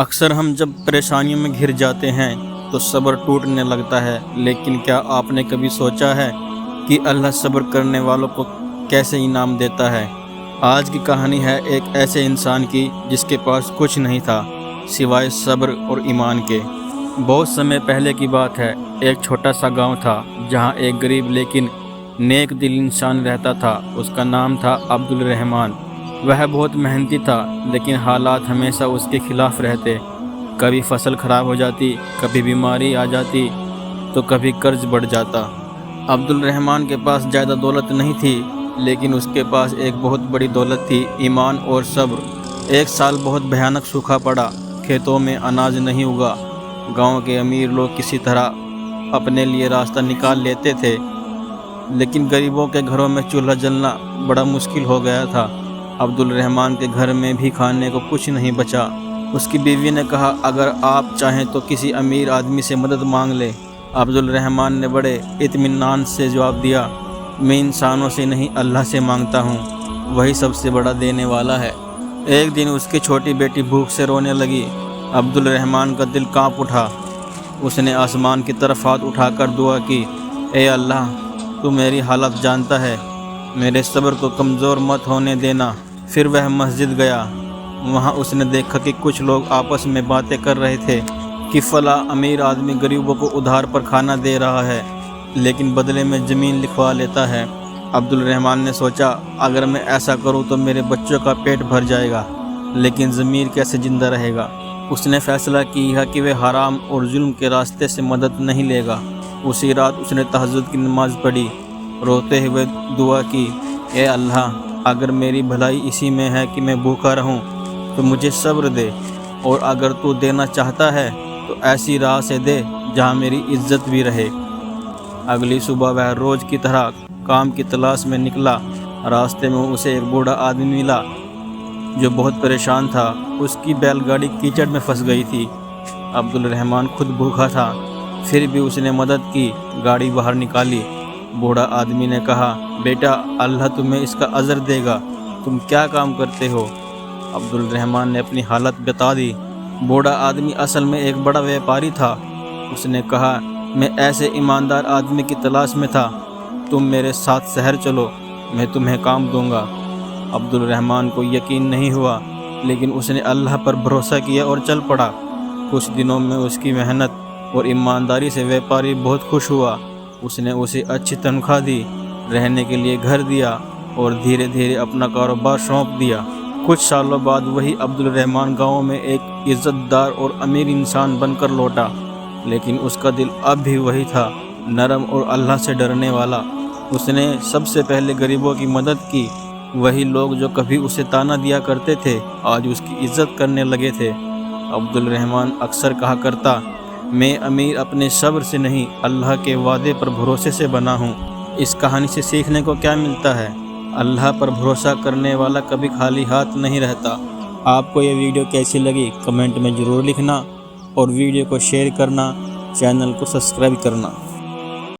اکثر ہم جب پریشانیوں میں گھر جاتے ہیں تو صبر ٹوٹنے لگتا ہے، لیکن کیا آپ نے کبھی سوچا ہے کہ اللہ صبر کرنے والوں کو کیسے انعام دیتا ہے؟ آج کی کہانی ہے ایک ایسے انسان کی جس کے پاس کچھ نہیں تھا سوائے صبر اور ایمان کے۔ بہت سمے پہلے کی بات ہے، ایک چھوٹا سا گاؤں تھا جہاں ایک غریب لیکن نیک دل انسان رہتا تھا۔ اس کا نام تھا عبد الرحمن۔ وہ بہت محنتی تھا، لیکن حالات ہمیشہ اس کے خلاف رہتے۔ کبھی فصل خراب ہو جاتی، کبھی بیماری آ جاتی تو کبھی قرض بڑھ جاتا۔ عبد الرحمن کے پاس زیادہ دولت نہیں تھی، لیکن اس کے پاس ایک بہت بڑی دولت تھی، ایمان اور صبر۔ ایک سال بہت بھیانک سوکھا پڑا، کھیتوں میں اناج نہیں اگا۔ گاؤں کے امیر لوگ کسی طرح اپنے لیے راستہ نکال لیتے تھے، لیکن غریبوں کے گھروں میں چولہا جلنا بڑا مشکل ہو گیا تھا۔ عبد الرحمن کے گھر میں بھی کھانے کو کچھ نہیں بچا۔ اس کی بیوی نے کہا، اگر آپ چاہیں تو کسی امیر آدمی سے مدد مانگ لیں۔ عبد الرحمن نے بڑے اطمینان سے جواب دیا، میں انسانوں سے نہیں اللہ سے مانگتا ہوں، وہی سب سے بڑا دینے والا ہے۔ ایک دن اس کی چھوٹی بیٹی بھوک سے رونے لگی۔ عبد الرحمن کا دل کانپ اٹھا۔ اس نے آسمان کی طرف ہاتھ اٹھا کر دعا کی، اے اللہ، تو میری حالت جانتا ہے، میرے صبر کو کمزور مت ہونے دینا۔ پھر وہ مسجد گیا۔ وہاں اس نے دیکھا کہ کچھ لوگ آپس میں باتیں کر رہے تھے کہ فلاں امیر آدمی غریبوں کو ادھار پر کھانا دے رہا ہے، لیکن بدلے میں زمین لکھوا لیتا ہے۔ عبد الرحمن نے سوچا، اگر میں ایسا کروں تو میرے بچوں کا پیٹ بھر جائے گا، لیکن ضمیر کیسے زندہ رہے گا؟ اس نے فیصلہ کیا کہ وہ حرام اور ظلم کے راستے سے مدد نہیں لے گا۔ اسی رات اس نے تہجد کی نماز پڑھی، روتے ہوئے دعا کی، اے اللہ، اگر میری بھلائی اسی میں ہے کہ میں بھوکا رہوں تو مجھے صبر دے، اور اگر تو دینا چاہتا ہے تو ایسی راہ سے دے جہاں میری عزت بھی رہے۔ اگلی صبح وہ روز کی طرح کام کی تلاش میں نکلا۔ راستے میں اسے ایک بوڑھا آدمی ملا جو بہت پریشان تھا۔ اس کی بیل گاڑی کیچڑ میں پھنس گئی تھی۔ عبد الرحمن خود بھوکا تھا، پھر بھی اس نے مدد کی، گاڑی باہر نکالی۔ بوڑھا آدمی نے کہا، بیٹا، اللہ تمہیں اس کا اجر دے گا، تم کیا کام کرتے ہو؟ عبد الرحمن نے اپنی حالت بتا دی۔ بوڑھا آدمی اصل میں ایک بڑا بیپاری تھا۔ اس نے کہا، میں ایسے ایماندار آدمی کی تلاش میں تھا، تم میرے ساتھ شہر چلو، میں تمہیں کام دوں گا۔ عبد الرحمن کو یقین نہیں ہوا، لیکن اس نے اللہ پر بھروسہ کیا اور چل پڑا۔ کچھ دنوں میں اس کی محنت اور ایمانداری سے بیپاری بہت خوش ہوا۔ اس نے اسے اچھی تنخواہ دی، رہنے کے لیے گھر دیا، اور دھیرے دھیرے اپنا کاروبار سونپ دیا۔ کچھ سالوں بعد وہی عبد الرحمن گاؤں میں ایک عزت دار اور امیر انسان بن کر لوٹا، لیکن اس کا دل اب بھی وہی تھا، نرم اور اللہ سے ڈرنے والا۔ اس نے سب سے پہلے غریبوں کی مدد کی۔ وہی لوگ جو کبھی اسے طعنہ دیا کرتے تھے، آج اس کی عزت کرنے لگے تھے۔ عبد الرحمن اکثر کہا کرتا، میں امیر اپنے صبر سے نہیں، اللہ کے وعدے پر بھروسے سے بنا ہوں۔ اس کہانی سے سیکھنے کو کیا ملتا ہے؟ اللہ پر بھروسہ کرنے والا کبھی خالی ہاتھ نہیں رہتا۔ آپ کو یہ ویڈیو کیسی لگی کمنٹ میں ضرور لکھنا، اور ویڈیو کو شیئر کرنا، چینل کو سبسکرائب کرنا۔